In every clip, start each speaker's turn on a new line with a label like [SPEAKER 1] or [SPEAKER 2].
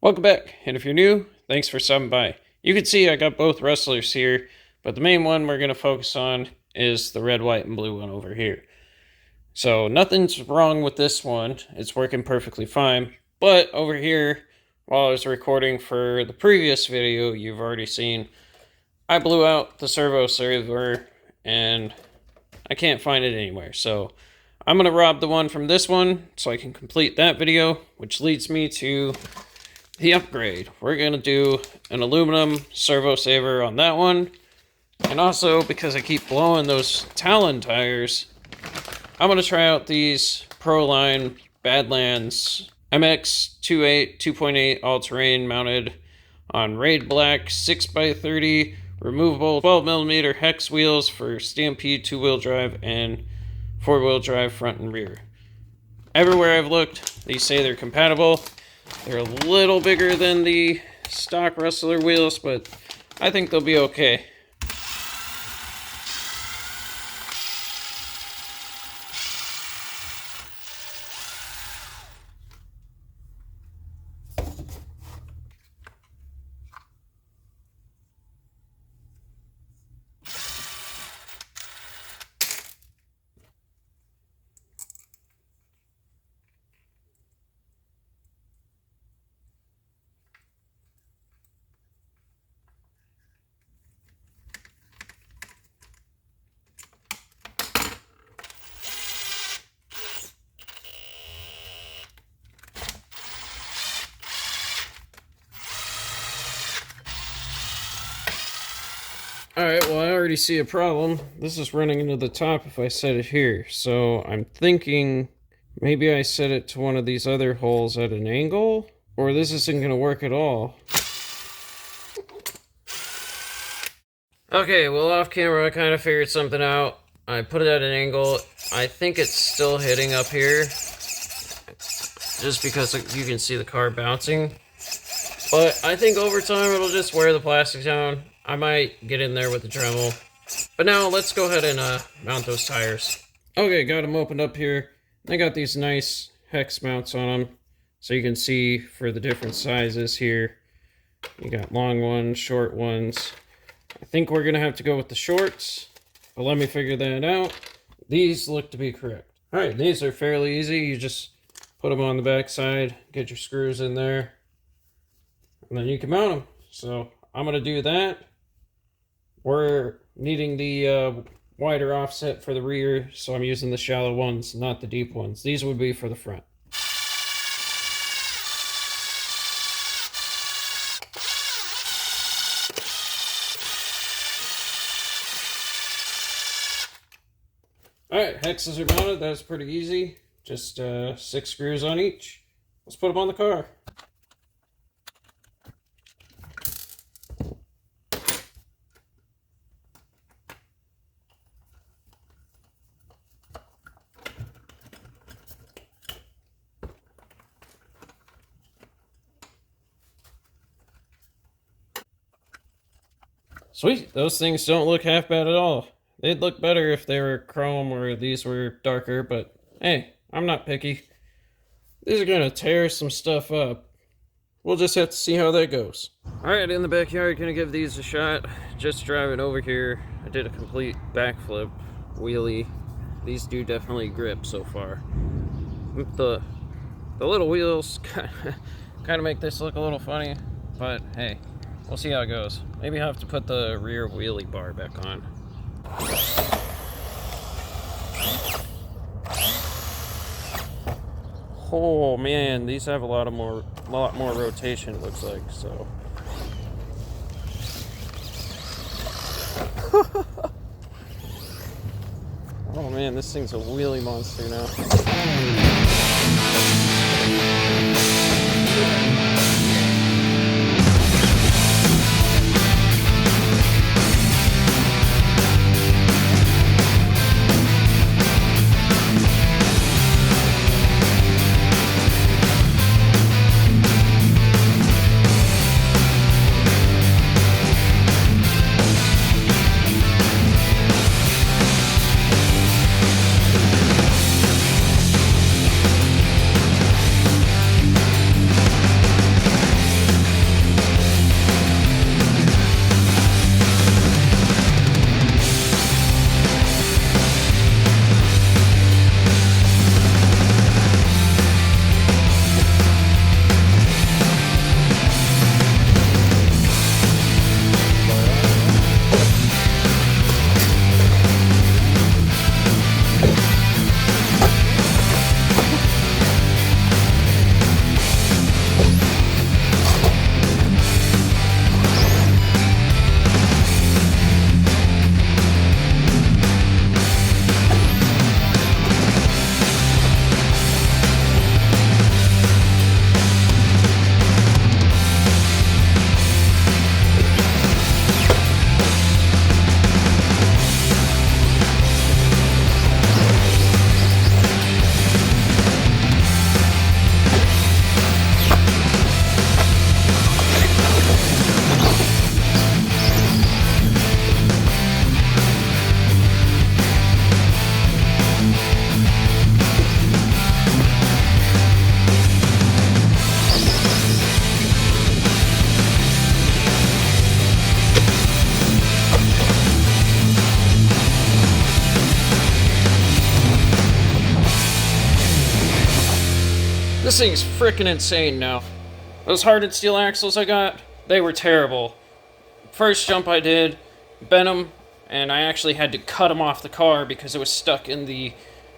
[SPEAKER 1] Welcome back, and if you're new, thanks for stopping by. You can see I got both Rustlers here, but the main one we're going to focus on is the red, white, and blue one over here. So nothing's wrong with this one, it's working perfectly fine, but over here, while I was recording for the previous video you've already seen, I blew out the servo server, and I can't find it anywhere, so I'm going to rob the one from this one so I can complete that video, which leads me to the upgrade. We're going to do an aluminum servo saver on that one. And also, because I keep blowing those Talon tires, I'm going to try out these Proline Badlands MX-28 2.8 all-terrain mounted on Raid Black 6x30 removable 12mm hex wheels for Stampede 2-wheel drive and 4-wheel drive front and rear. Everywhere I've looked, they say they're compatible. They're a little bigger than the stock Rustler wheels, but I think they'll be okay. Alright, well I already see a problem. This is running into the top if I set it here. So I'm thinking maybe I set it to one of these other holes at an angle, or this isn't going to work at all. Okay, well off camera I kind of figured something out. I put it at an angle. I think it's still hitting up here, just because you can see the car bouncing. But I think over time it'll just wear the plastic down. I might get in there with the Dremel. But now let's go ahead and mount those tires. Okay, got them opened up here. I got these nice hex mounts on them, so you can see for the different sizes here. You got long ones, short ones. I think we're gonna have to go with the shorts, but let me figure that out. These look to be correct. Alright, these are fairly easy. You just put them on the back side, get your screws in there, and then you can mount them. So I'm gonna do that. We're needing the wider offset for the rear, so I'm using the shallow ones, not the deep ones. These would be for the front. Alright, hexes are mounted. That was pretty easy. Just 6 screws on each. Let's put them on the car. Sweet, those things don't look half bad at all. They'd look better if they were chrome or these were darker, but hey, I'm not picky. These are gonna tear some stuff up. We'll just have to see how that goes. Alright, in the backyard, gonna give these a shot. Just driving over here, I did a complete backflip, wheelie. These do definitely grip so far. The little wheels kind of make this look a little funny, but hey, we'll see how it goes. Maybe I'll have to put the rear wheelie bar back on. Oh man, these have a lot more rotation, it looks like, so. Oh man, this thing's a wheelie monster now. This thing's freaking insane now. Those hardened steel axles I got, they were terrible. First jump I did, bent them, and I actually had to cut them off the car because it was stuck in the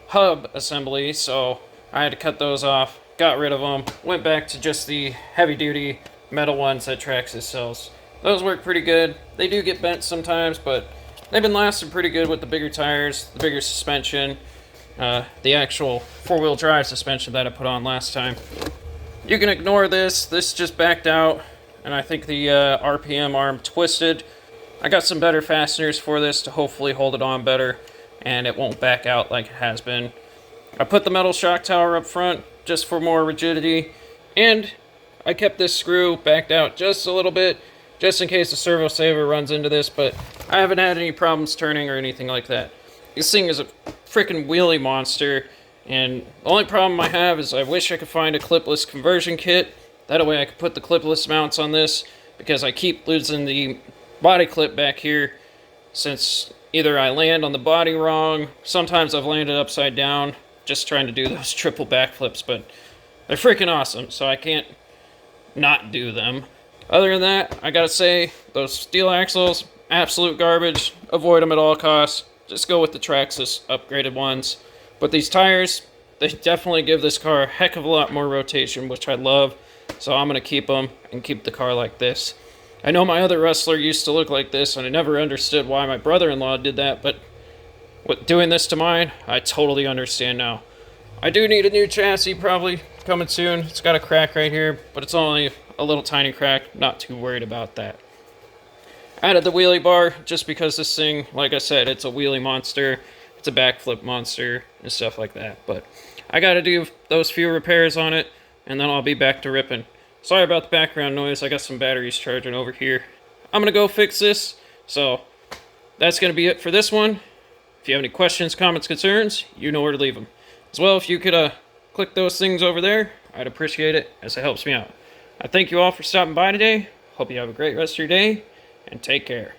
[SPEAKER 1] hub assembly, so I had to cut those off, got rid of them, went back to just the heavy-duty metal ones that Traxxas sells. Those work pretty good. They do get bent sometimes, but they've been lasting pretty good with the bigger tires, the bigger suspension, the actual four-wheel drive suspension that I put on last time. You can ignore this. This just backed out, and I think the RPM arm twisted. I got some better fasteners for this to hopefully hold it on better, and it won't back out like it has been. I put the metal shock tower up front just for more rigidity, and I kept this screw backed out just a little bit, just in case the servo saver runs into this, but I haven't had any problems turning or anything like that. This thing is a freaking wheelie monster, and the only problem I have is I wish I could find a clipless conversion kit. That way I could put the clipless mounts on this, because I keep losing the body clip back here, since either I land on the body wrong, sometimes I've landed upside down, just trying to do those triple backflips, but they're freaking awesome, so I can't not do them. Other than that, I gotta say, those steel axles, absolute garbage. Avoid them at all costs. Just go with the Traxxas upgraded ones. But these tires, they definitely give this car a heck of a lot more rotation, which I love. So I'm gonna keep them and keep the car like this. I know my other Rustler used to look like this, and I never understood why my brother-in-law did that, but with doing this to mine, I totally understand now. I do need a new chassis probably coming soon. It's got a crack right here, but it's only a little tiny crack. Not too worried about that. Added the wheelie bar just because this thing, like I said, it's a wheelie monster. It's a backflip monster and stuff like that. But I got to do those few repairs on it, and then I'll be back to ripping. Sorry about the background noise. I got some batteries charging over here. I'm going to go fix this. So that's going to be it for this one. If you have any questions, comments, concerns, you know where to leave them. As well, if you could click those things over there, I'd appreciate it, as it helps me out. I thank you all for stopping by today. Hope you have a great rest of your day, and take care.